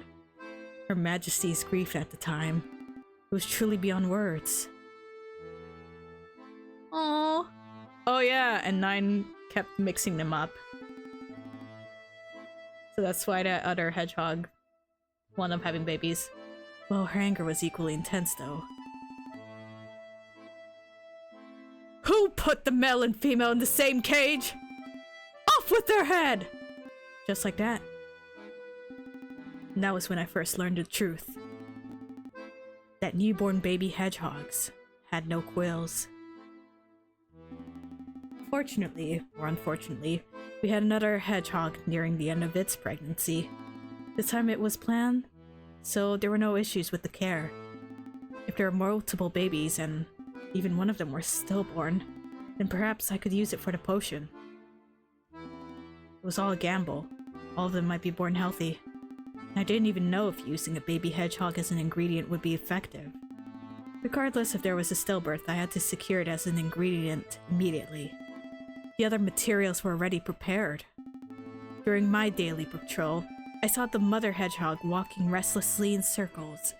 A: Her Majesty's grief at the time. It was truly beyond words. Oh. Oh yeah, and 9 kept mixing them up. So that's why that other hedgehog wound up having babies. Well, her anger was equally intense though. Who put the male and female in the same cage? Off with their head! Just like that. And that was when I first learned the truth. That newborn baby hedgehogs had no quills. Fortunately, or unfortunately, we had another hedgehog nearing the end of its pregnancy. This time it was planned, so there were no issues with the care. If there were multiple babies and even one of them were stillborn, then perhaps I could use it for the potion. It was all a gamble. All of them might be born healthy. And I didn't even know if using a baby hedgehog as an ingredient would be effective. Regardless if there was a stillbirth, I had to secure it as an ingredient immediately. The other materials were already prepared. During my daily patrol, I saw the mother hedgehog walking restlessly in circles.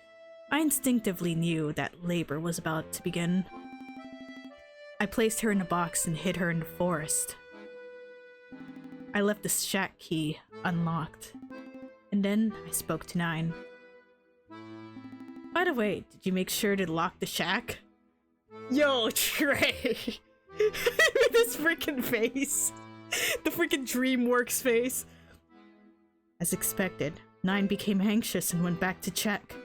A: I instinctively knew that labor was about to begin. I placed her in a box and hid her in the forest. I left the shack key unlocked, and then I spoke to 9. By the way, did you make sure to lock the shack? Yo, Trey! With his freaking face. The freaking DreamWorks face. As expected, 9 became anxious and went back to check.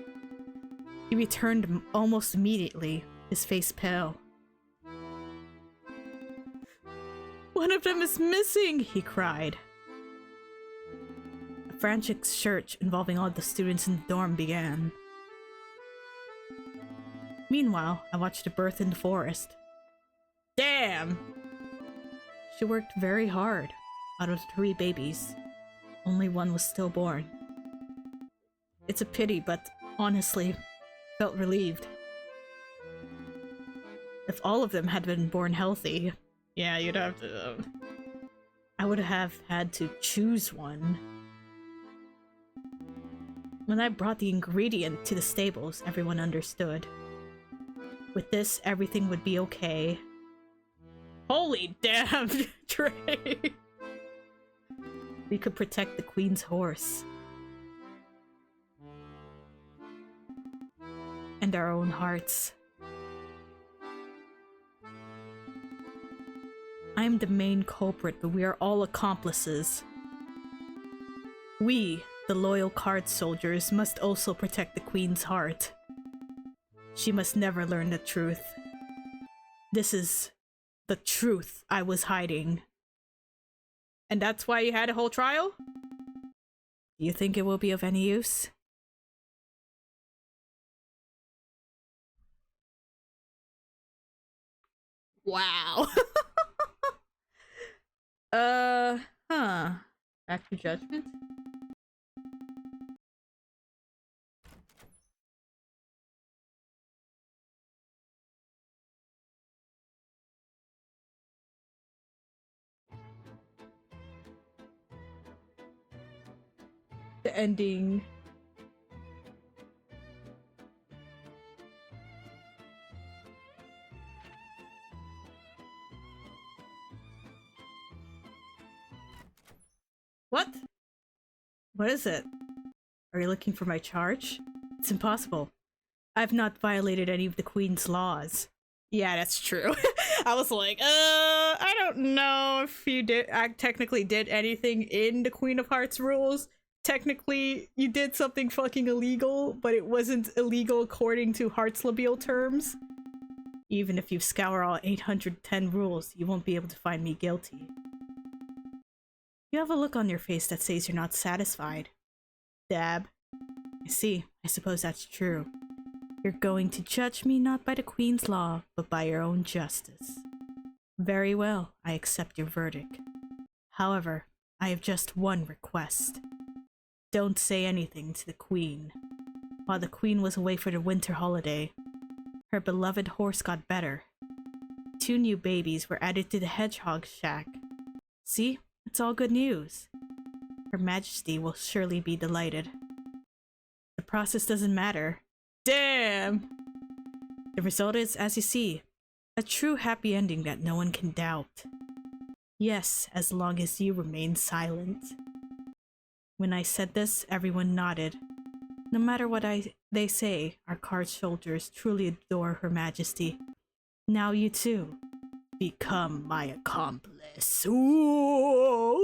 A: He returned almost immediately, his face pale. One of them is missing, he cried. A frantic search involving all the students in the dorm began. Meanwhile, I watched the birth in the forest. Damn! She worked very hard. Out of 3 babies, only 1 was stillborn. It's a pity, but honestly, felt relieved. If all of them had been born healthy, yeah, you'd have to... I would have had to choose one. When I brought the ingredient to the stables, everyone understood. With this, everything would be okay. Holy damn, Trey! We could protect the queen's horse. And our own hearts. I am the main culprit, but we are all accomplices. We, the loyal card soldiers, must also protect the queen's heart. She must never learn the truth. This is the truth I was hiding. And that's why you had a whole trial? Do you think it will be of any use? Wow. Back to judgment? The ending. What? What is it? Are you looking for my charge? It's impossible. I've not violated any of the Queen's laws. Yeah, that's true. I was like, I don't know if you did. I technically did anything in the Queen of Hearts rules. Technically, you did something fucking illegal, but it wasn't illegal according to Heartslabyul terms. Even if you scour all 810 rules, you won't be able to find me guilty. You have a look on your face that says you're not satisfied. Dab. I see. I suppose that's true. You're going to judge me not by the Queen's law, but by your own justice. Very well, I accept your verdict. However, I have just one request. don't say anything to the queen. While the queen was away for the winter holiday, her beloved horse got better. 2 new babies were added to the hedgehog shack. See? It's all good news. Her Majesty will surely be delighted. The process doesn't matter. Damn! The result is, as you see, a true happy ending that no one can doubt. Yes, as long as you remain silent. When I said this, everyone nodded. No matter what they say, our card soldiers truly adore Her Majesty. Now you too, become my accomplice. Ooh.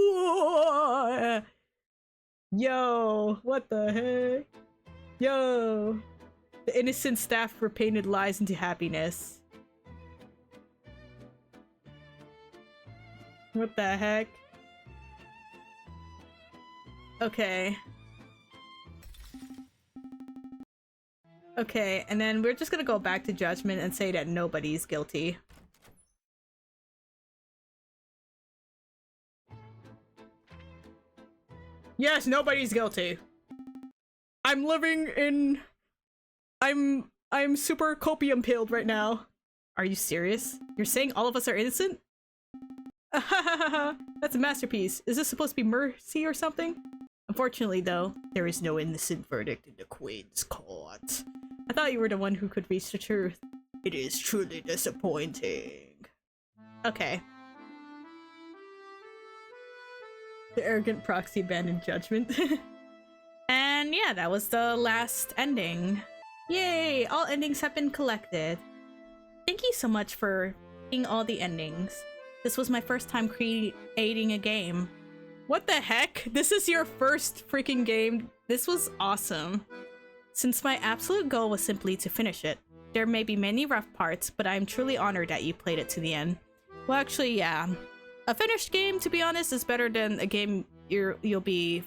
A: Yo, what the heck? Yo, the innocent staff were painted lies into happiness. What the heck? Okay. Okay, and then we're just gonna go back to judgment and say that nobody's guilty. Yes, nobody's guilty. I'm living in... I'm super copium pilled right now. Are you serious? You're saying all of us are innocent? That's a masterpiece. Is this supposed to be mercy or something? Unfortunately, though, there is no innocent verdict in the Queen's court. I thought you were the one who could reach the truth. It is truly disappointing. Okay. The arrogant proxy abandoned judgment. And yeah, that was the last ending. Yay! All endings have been collected. Thank you so much for making all the endings. This was my first time creating a game. What the heck? This is your first freaking game? This was awesome. Since my absolute goal was simply to finish it, there may be many rough parts, but I'm truly honored that you played it to the end. Well, actually, yeah. A finished game, to be honest, is better than a game you'll be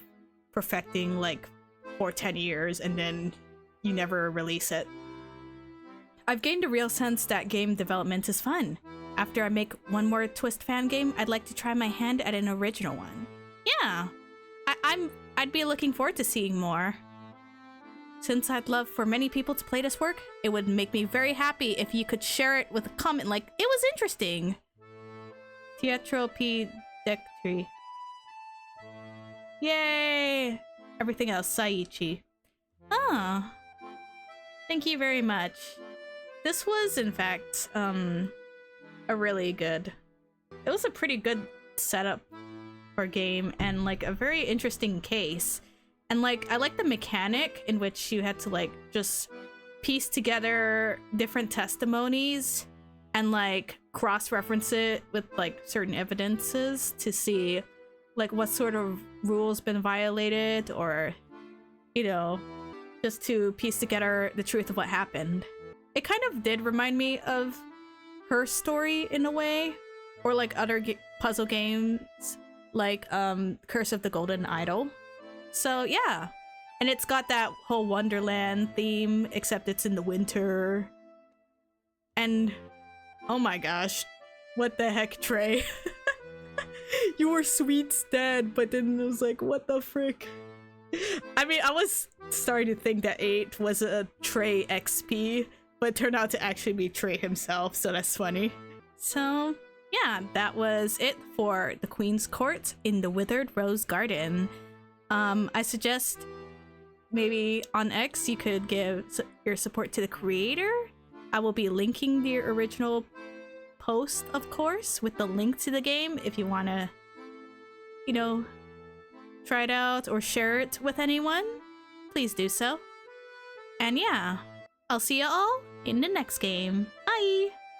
A: perfecting like for 10 years and then you never release it. I've gained a real sense that game development is fun. After I make one more Twist fan game, I'd like to try my hand at an original one. Yeah, I'd be looking forward to seeing more. Since I'd love for many people to play this work, it would make me very happy if you could share it with a comment like, it was interesting. TWST. Yay! Everything else, Saichi. Ah. Thank you very much. This was, in fact, a really good... It was a pretty good setup for a game and, like, a very interesting case. And, like, I like the mechanic in which you had to, like, just piece together different testimonies and, like, cross-reference it with, like, certain evidences to see, like, what sort of rules been violated or, you know, just to piece together the truth of what happened. It kind of did remind me of Her Story in a way, or like other puzzle games like Curse of the Golden Idol. So yeah, and it's got that whole Wonderland theme, except it's in the winter. And oh my gosh, what the heck, Trey? You were Sweet's dad, but then it was like, what the frick? I mean, I was starting to think that 8 was a Trey XP, but it turned out to actually be Trey himself, so that's funny. So yeah, that was it for the Queen's Court in the Withered Rose Garden. I suggest maybe on X you could give your support to the creator. I will be linking the original post, of course, with the link to the game if you want to, you know, try it out or share it with anyone. Please do so. And yeah, I'll see you all in the next game. Bye!